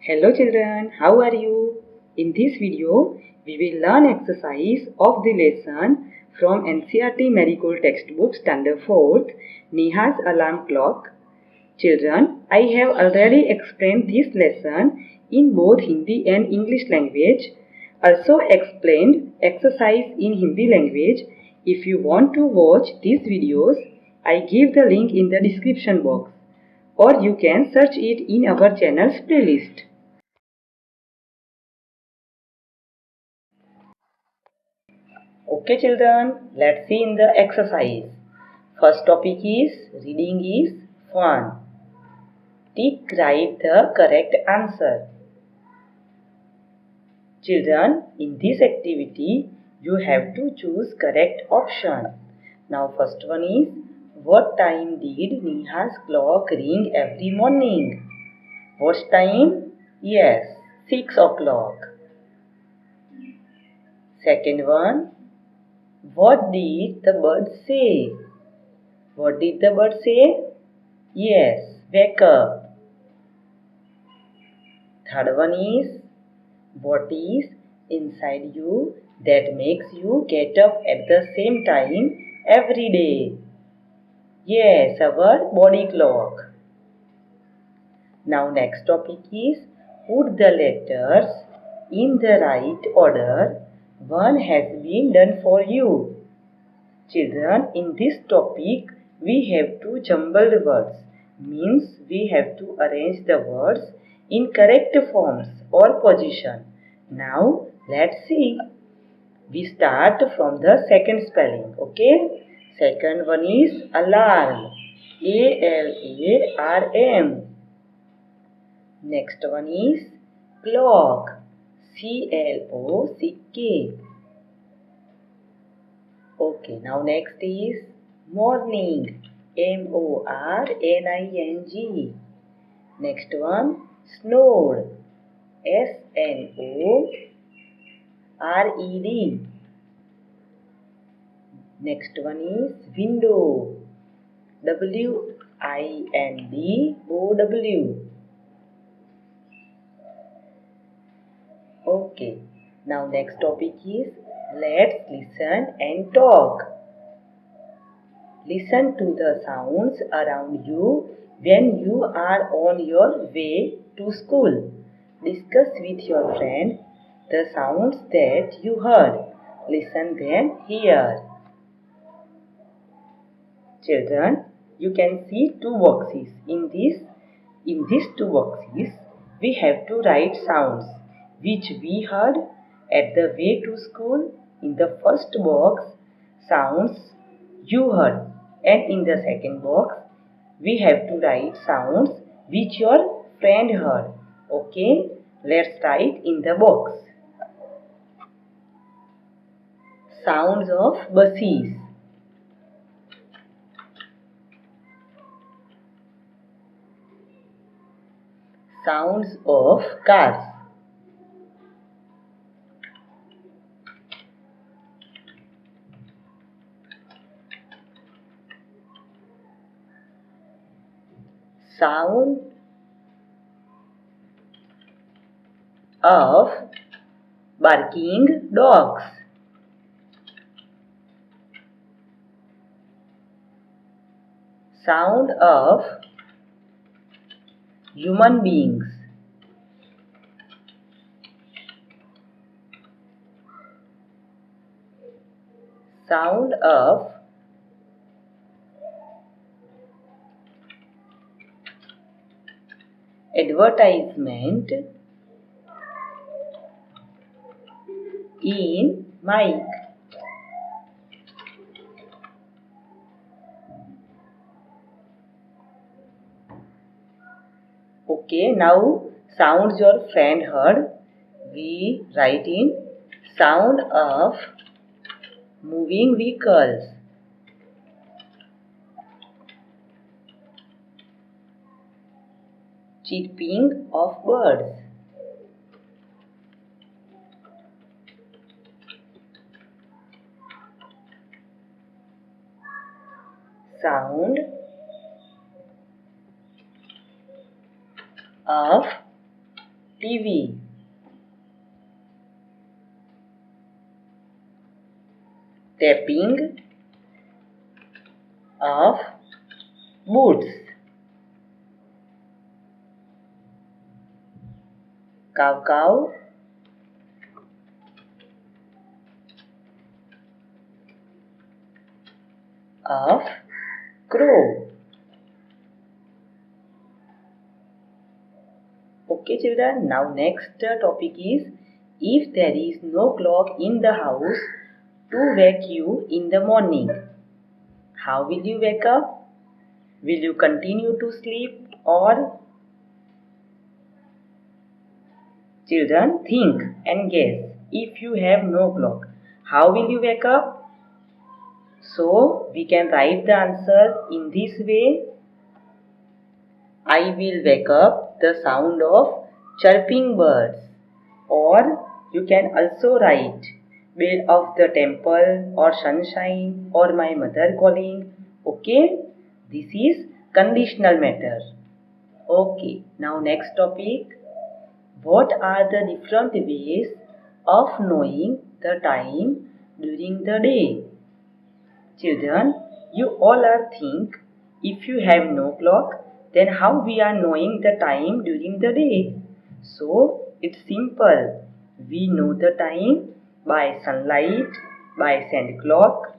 Hello children, how are you? In this video, we will learn exercise of the lesson from NCERT Marigold textbook standard 4th, Neha's alarm clock. Children, I have already explained this lesson in both Hindi and English language. Also explained exercise in Hindi language. If you want to watch these videos, I give the link in the description box, or you can search it in our channel's playlist. Okay children, let's see in the exercise. First topic is reading is fun. Tick write the correct answer. Children, in this activity, you have to choose correct option. Now first one is, what time did Neha's clock ring every morning? What time? Yes, 6 o'clock. Second one, what did the bird say? What did the bird say? Yes, wake up. Third one is, what is inside you that makes you get up at the same time every day? Yes, our body clock. Now next topic is, put the letters in the right order. One has been done for you. Children, in this topic, we have to jumbled words. Means we have to arrange the words in correct forms or position. Now, let's see. We start from the second spelling. Okay? Second one is alarm. A-L-A-R-M. Next one is clock. C-L-O-C-K. Okay, now next is morning. M-O-R-N-I-N-G. Next one, snowed. S-N-O-R-E-D. Next one is window. W-I-N-D-O-W. Okay, now next topic is, let's listen and talk. Listen to the sounds around you when you are on your way to school. Discuss with your friend the sounds that you heard. Listen them here. Children, you can see two boxes. In these two boxes, we have to write sounds which we heard at the way to school. In the first box, sounds you heard, and in the second box, we have to write sounds which your friend heard. Okay, let's write in the box. Sounds of buses. Sounds of cars. Sound of barking dogs. Sound of human beings. Sound of advertisement in mic. Okay, now sounds your friend heard. We write in sound of moving vehicles. Chirping of birds. Sound of TV. Tapping of boots. Cow cow. Of crow. Okay children, now next topic is, if there is no clock in the house to wake you in the morning, how will you wake up? Will you continue to sleep or? Children, think and guess. If you have no clock, how will you wake up? So we can write the answer in this way. I will wake up the sound of chirping birds. Or you can also write bell of the temple or sunshine or my mother calling. Okay, this is conditional matter. Okay, now next topic. What are the different ways of knowing the time during the day? Children, you all are think, if you have no clock, then how we are knowing the time during the day? So it's simple. We know the time by sunlight, by sand clock,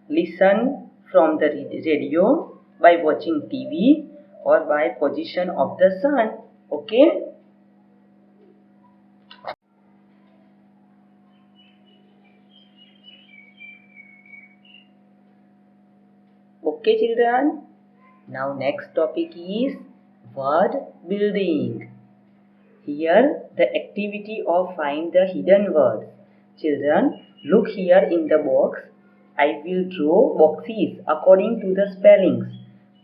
listen from the radio, by watching TV, or by position of the sun. Okay? Okay children. Now next topic is word building. Here the activity of find the hidden words. Children, look here in the box. I will draw boxes according to the spellings.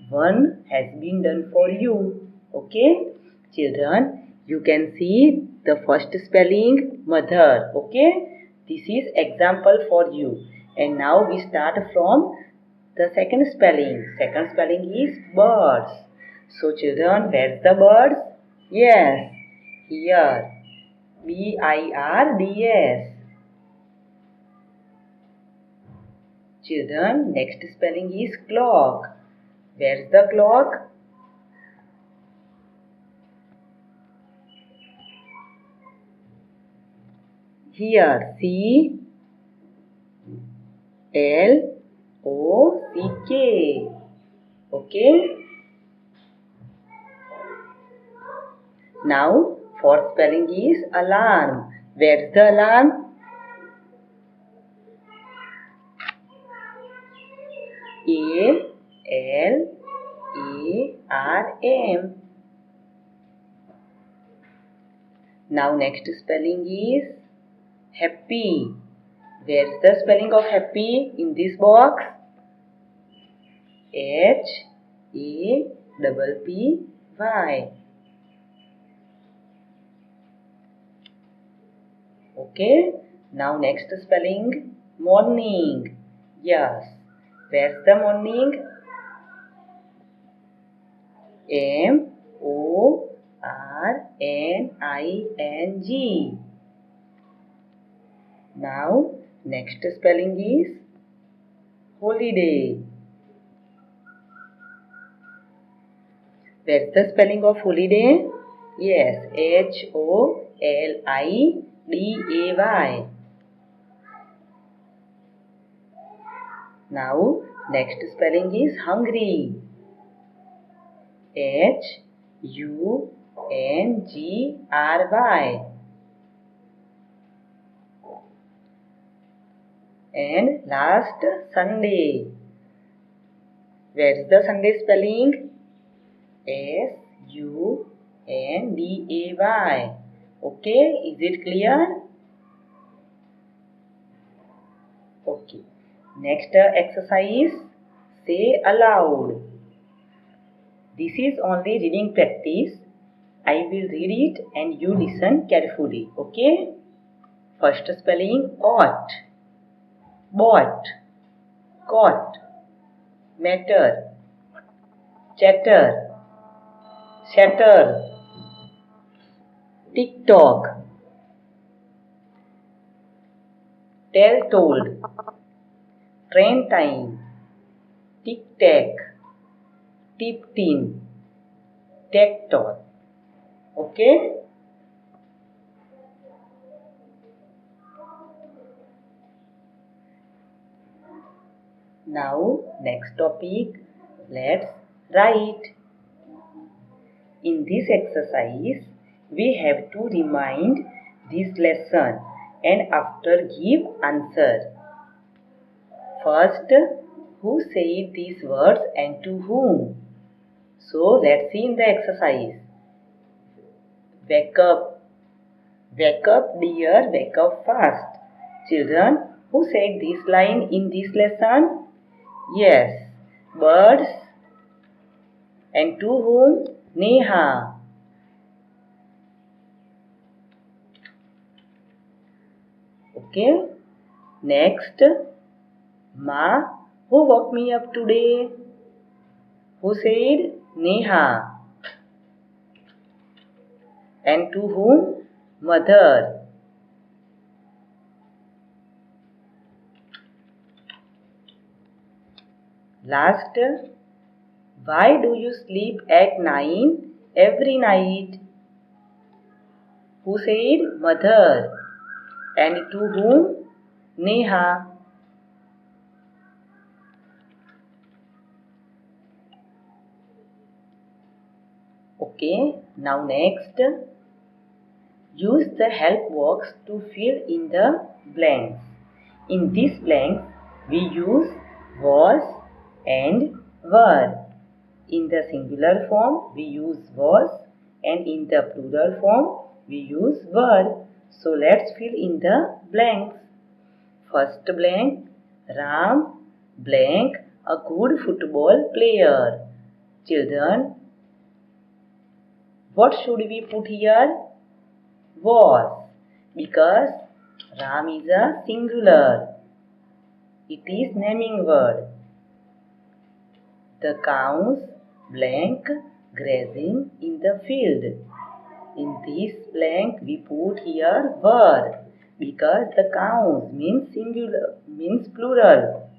One has been done for you. Okay? Children, you can see the first spelling mother. Okay? This is example for you. And now we start from the second spelling. Second spelling is birds. So children, where's the birds? Yes, here. birds. Children, next spelling is clock. Where's the clock? Here. CLOCK. Okay. Now, fourth spelling is alarm. Where's the alarm? ALARM. Now next spelling is happy. Where's the spelling of happy in this box? HAPPY. Okay. Now next spelling morning. Yes. Where's the morning? MORNING. Now next spelling is holiday. Where's the spelling of holiday? Yes, HOLIDAY. Now next spelling is hungry. HUNGRY. And last, Sunday. Where's the Sunday spelling? SUNDAY. Okay, is it clear? Okay. Next exercise, say aloud. This is only reading practice. I will read it and you listen carefully. Okay? First spelling, ought, bought, caught, matter, chatter, shatter, tick-tock, tell-told, train time, tic-tac, tip-tin, tack-tot. Okay? Now, next topic, let's write. In this exercise, we have to remind this lesson and after give answer. First, who said these words and to whom? So, let's see in the exercise. Wake up. Wake up, dear, wake up fast. Children, who said this line in this lesson? Yes, birds. And to whom? Neha. Okay. Next, Ma, who woke me up today? Who said? Neha. And to whom? Mother. Last, why do you sleep at 9 every night? Who said? Mother. And to whom? Neha. Okay, now next, use the help box to fill in the blanks. In these blanks, we use was and were. In the singular form, we use was, and in the plural form, we use were. So let's fill in the blanks. First blank, Ram blank, a good football player. Children, what should we put here? Was, because Ram is a singular. It is naming word. The cows blank grazing in the field. In this blank we put here were, because the cows means singular, means plural.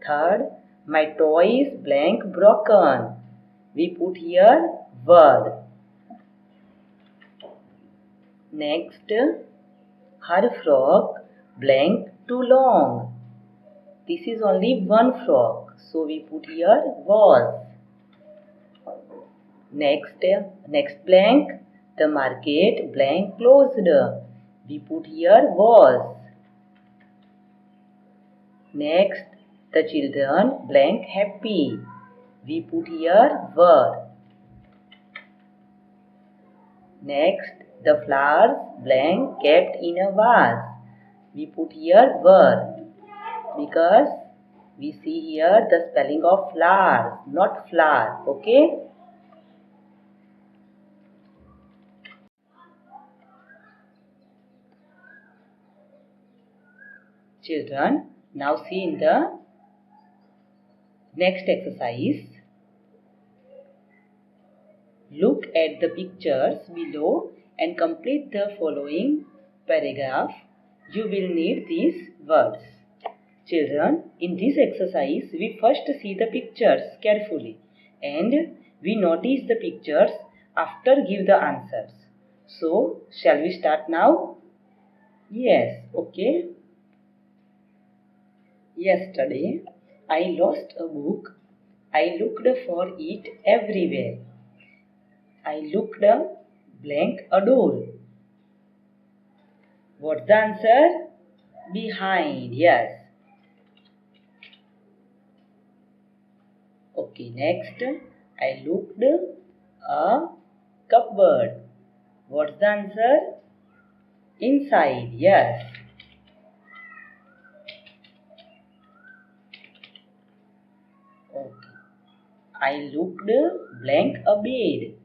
Third, my toy is blank broken. We put here were. Next, her frock blank too long. This is only one frock, so we put here was. Next blank, the market blank closed. We put here was. Next, the children blank happy. We put here were. Next, the flowers blank kept in a vase. We put here were, because we see here the spelling of flowers, not flower. Okay? Children, now see in the next exercise. Look at the pictures below and complete the following paragraph. You will need these words. Children, in this exercise, we first see the pictures carefully and we notice the pictures after give the answers. So, shall we start now? Yes, okay. Yesterday, I lost a book. I looked for it everywhere. I looked blank a door. What's the answer? Behind, yes. Okay, next, I looked a cupboard. What's the answer? Inside, yes. Okay. I looked blank a bed.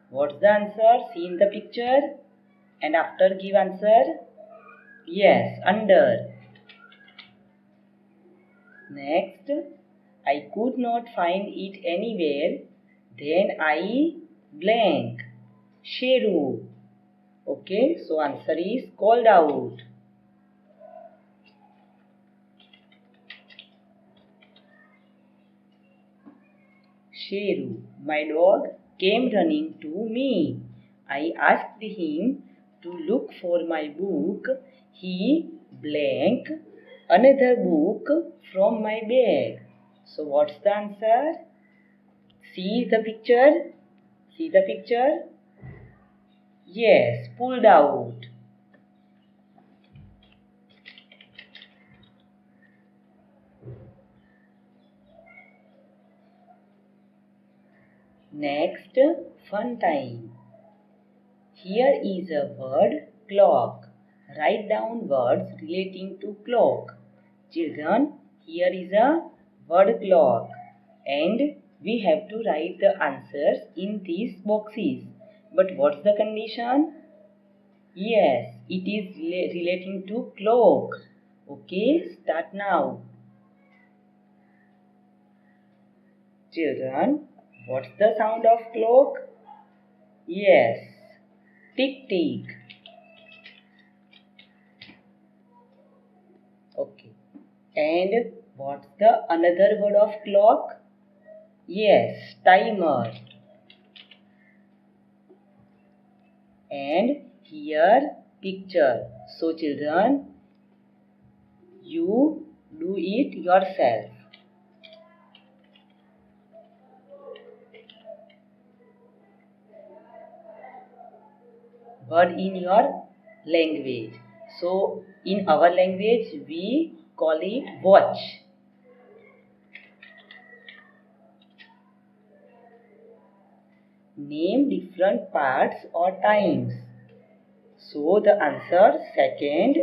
What's the answer? See in the picture and after give answer. Yes, under. Next, I could not find it anywhere. Then I blank. Sheru. Okay, so answer is called out. Sheru, my dog, came running to me. I asked him to look for my book. He blank another book from my bag. So what's the answer? See the picture? See the picture? Yes, pulled out. Next, fun time. Here is a word clock. Write down words relating to clock. Children, here is a word clock and we have to write the answers in these boxes. But what's the condition? Yes, it is relating to clock. Okay, start now. Children, what's the sound of clock? Yes, tick tick. Okay. And what's the another word of clock? Yes, timer. And here picture. So children, you do it yourself. Word in your language. So in our language we call it watch. Name different parts or times. So the answer second,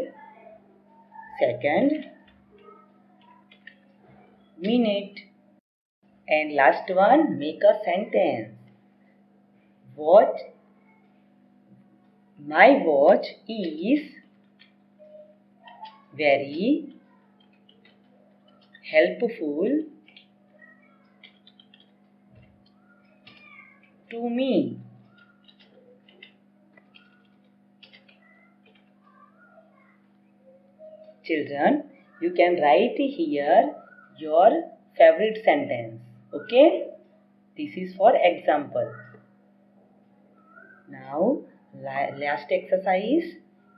minute. And last one, make a sentence. Watch. My watch is very helpful to me. Children, you can write here your favorite sentence. Okay? This is for example. Now, last exercise.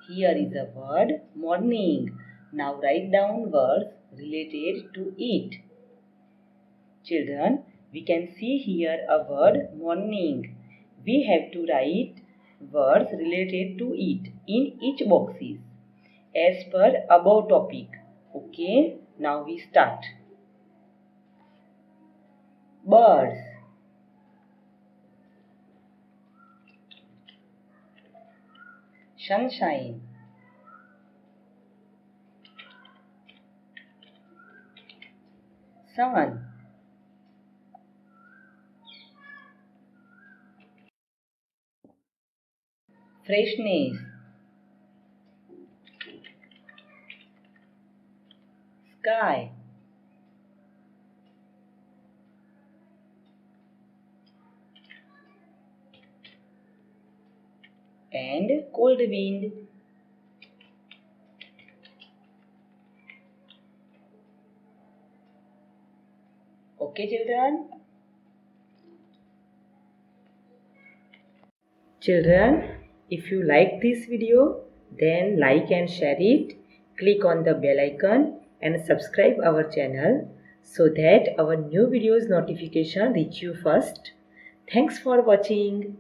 Here is a word morning. Now write down words related to it. Children, we can see here a word morning. We have to write words related to it in each boxes as per above topic. Okay, now we start. Birds. Sunshine. Sun. Freshness. Sky. And cold wind. Okay, children? Children, if you like this video, then like and share it. Click on the bell icon and subscribe our channel so that our new videos notification reach you first. Thanks for watching.